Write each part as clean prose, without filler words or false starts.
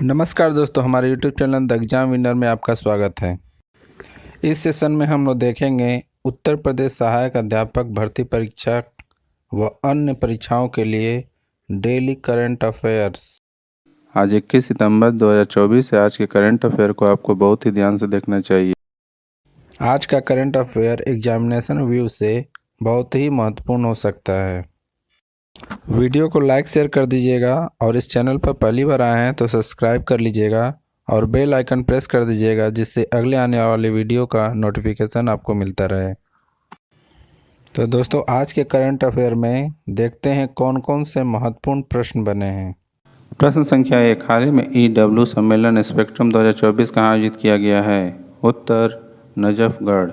नमस्कार दोस्तों, हमारे YouTube channel the exam winner में आपका स्वागत है। इस सेशन में हम लोग देखेंगे उत्तर प्रदेश सहायक अध्यापक भर्ती परीक्षा व अन्य परीक्षाओं के लिए डेली करंट अफेयर्स। आज 21 सितंबर 2024 है। आज के करंट अफेयर को आपको बहुत ही ध्यान से देखना चाहिए। आज का करंट अफेयर एग्जामिनेशन व्यू से बहुत ही महत्वपूर्ण हो सकता है। वीडियो को लाइक शेयर कर दीजिएगा और इस चैनल पर पहली बार आए हैं तो सब्सक्राइब कर लीजिएगा और बेल आइकन प्रेस कर दीजिएगा, जिससे अगले आने वाले वीडियो का नोटिफिकेशन आपको मिलता रहे। तो दोस्तों, आज के करंट अफेयर में देखते हैं कौन कौन से महत्वपूर्ण प्रश्न बने हैं। प्रश्न संख्या 1, हाल ही में EW सम्मेलन स्पेक्ट्रम 2024 कहाँ आयोजित किया गया है? उत्तर नजफगढ़।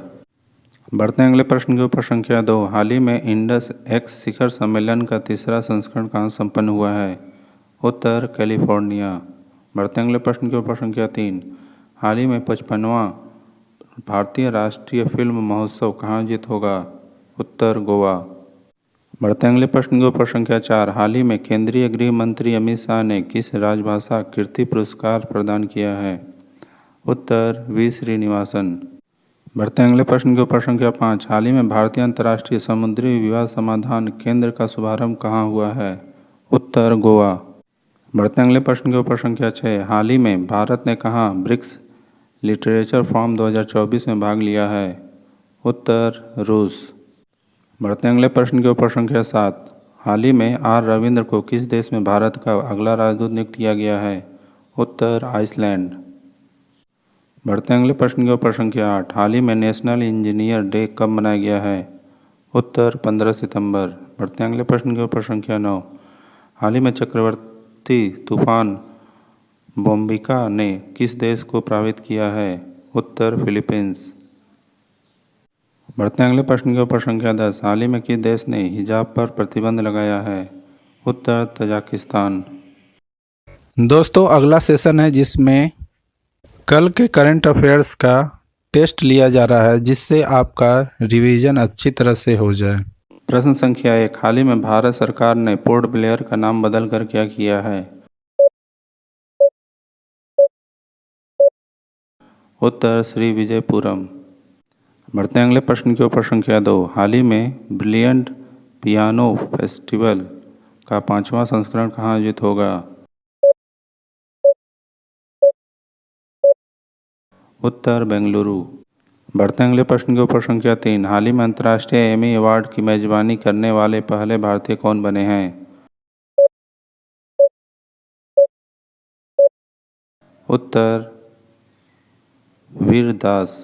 बढ़ते हैं अगले प्रश्न के ऊपर। संख्या 2, हाल ही में इंडस एक्स शिखर सम्मेलन का तीसरा संस्करण कहाँ संपन्न हुआ है? उत्तर कैलिफोर्निया। बढ़ते हैं अगले प्रश्न के ऊपर। संख्या 3, हाल ही में 55वां भारतीय राष्ट्रीय फिल्म महोत्सव कहाँ आयोजित होगा? उत्तर गोवा। बढ़ते हैं अगले प्रश्न के ऊपर। संख्या 4, हाल ही में केंद्रीय गृह मंत्री अमित शाह ने किस राजभाषा कीर्ति पुरस्कार प्रदान किया है? उत्तर वी श्रीनिवासन। बढ़ते हैं अगले प्रश्न के ऊपर। संख्या 5, हाल ही में भारतीय अंतर्राष्ट्रीय समुद्री विवाद समाधान केंद्र का शुभारंभ कहाँ हुआ है? उत्तर गोवा। बढ़ते हैं अगले प्रश्न के ऊपर। संख्या 6, हाल ही में भारत ने कहाँ ब्रिक्स लिटरेचर फोरम 2024 में भाग लिया है? उत्तर रूस। बढ़ते हैं अगले प्रश्न के ऊपर। संख्या 7, हाल ही में आर रविंद्र को किस देश में भारत का अगला राजदूत नियुक्त किया गया है? उत्तर आइसलैंड। बढ़ते हैं अगले प्रश्न के ऊपर। संख्या 8, हाल ही में नेशनल इंजीनियर डे कब मनाया गया है? उत्तर 15 सितंबर। बढ़ते हैं अगले प्रश्न के ऊपर। संख्या 9, हाल ही में चक्रवाती तूफान बोम्बिका ने किस देश को प्रभावित किया है? उत्तर फिलीपींस। बढ़ते हैं अगले प्रश्न के ऊपर। संख्या 10, हाल ही में किस देश ने हिजाब पर प्रतिबंध लगाया है? उत्तर तजाकिस्तान। दोस्तों, अगला सेशन है जिसमें कल के करंट अफेयर्स का टेस्ट लिया जा रहा है, जिससे आपका रिवीजन अच्छी तरह से हो जाए। प्रश्न संख्या 1, हाल ही में भारत सरकार ने पोर्ट ब्लेयर का नाम बदल कर क्या किया है? उत्तर श्री विजयपुरम। बढ़ते हैं अगले प्रश्न के ऊपर। संख्या 2, हाल ही में ब्रिलियंट पियानो फेस्टिवल का 5वां संस्करण कहाँ आयोजित होगा? उत्तर बेंगलुरु। बढ़ते हैं अगले प्रश्न के ऊपर। संख्या 3, हाल ही में अंतर्राष्ट्रीय एमी अवार्ड की मेजबानी करने वाले पहले भारतीय कौन बने हैं? उत्तर वीरदास।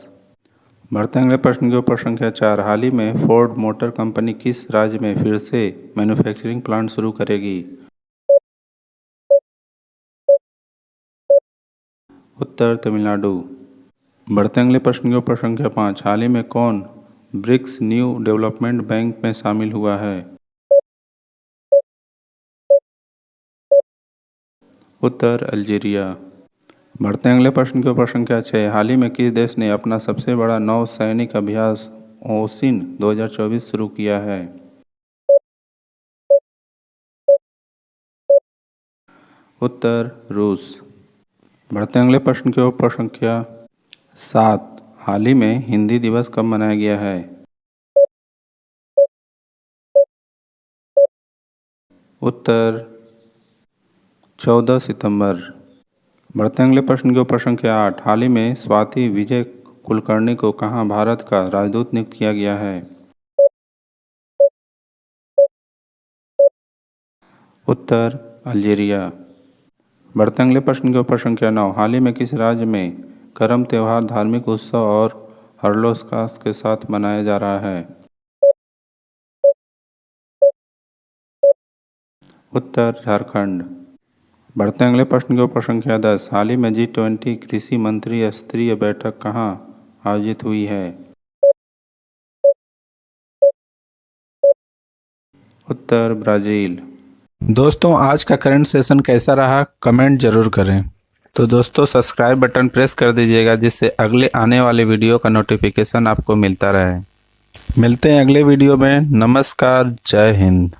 बढ़ते हैं अगले प्रश्न के ऊपर। संख्या 4, हाल ही में फोर्ड मोटर कंपनी किस राज्य में फिर से मैन्युफैक्चरिंग प्लांट शुरू करेगी? उत्तर तमिलनाडु। बढ़ते हैं अगले प्रश्न के ऊपर। संख्या 5, हाल ही में कौन ब्रिक्स न्यू डेवलपमेंट बैंक में शामिल हुआ है? उत्तर अल्जीरिया। बढ़ते हैं अगले प्रश्न के ऊपर। संख्या 6, हाल ही में किस देश ने अपना सबसे बड़ा नौ सैनिक अभ्यास ओसिन 2024 शुरू किया है? उत्तर रूस। बढ़ते हैं अगले प्रश्न के ऊपर। संख्या 7, हाल ही में हिंदी दिवस कब मनाया गया है? उत्तर 14 सितंबर। बढ़ते हैं अगले प्रश्न के ऊपर। संख्या 8, हाल ही में स्वाति विजय कुलकर्णी को कहाँ भारत का राजदूत नियुक्त किया गया है? उत्तर अल्जीरिया। बढ़ते हैं अगले प्रश्न के ऊपर। संख्या 9, हाल ही में किस राज्य में करम त्यौहार धार्मिक उत्सव और हर्षोल्लास के साथ मनाया जा रहा है? उत्तर झारखंड। बढ़ते हैं अगले प्रश्न के ऊपर। संख्या 10, हाल ही में G20 कृषि मंत्री स्तरीय बैठक कहाँ आयोजित हुई है? उत्तर ब्राज़ील। दोस्तों, आज का करंट सेशन कैसा रहा कमेंट जरूर करें। तो दोस्तों, सब्सक्राइब बटन प्रेस कर दीजिएगा, जिससे अगले आने वाले वीडियो का नोटिफिकेशन आपको मिलता रहे। मिलते हैं अगले वीडियो में। नमस्कार, जय हिंद।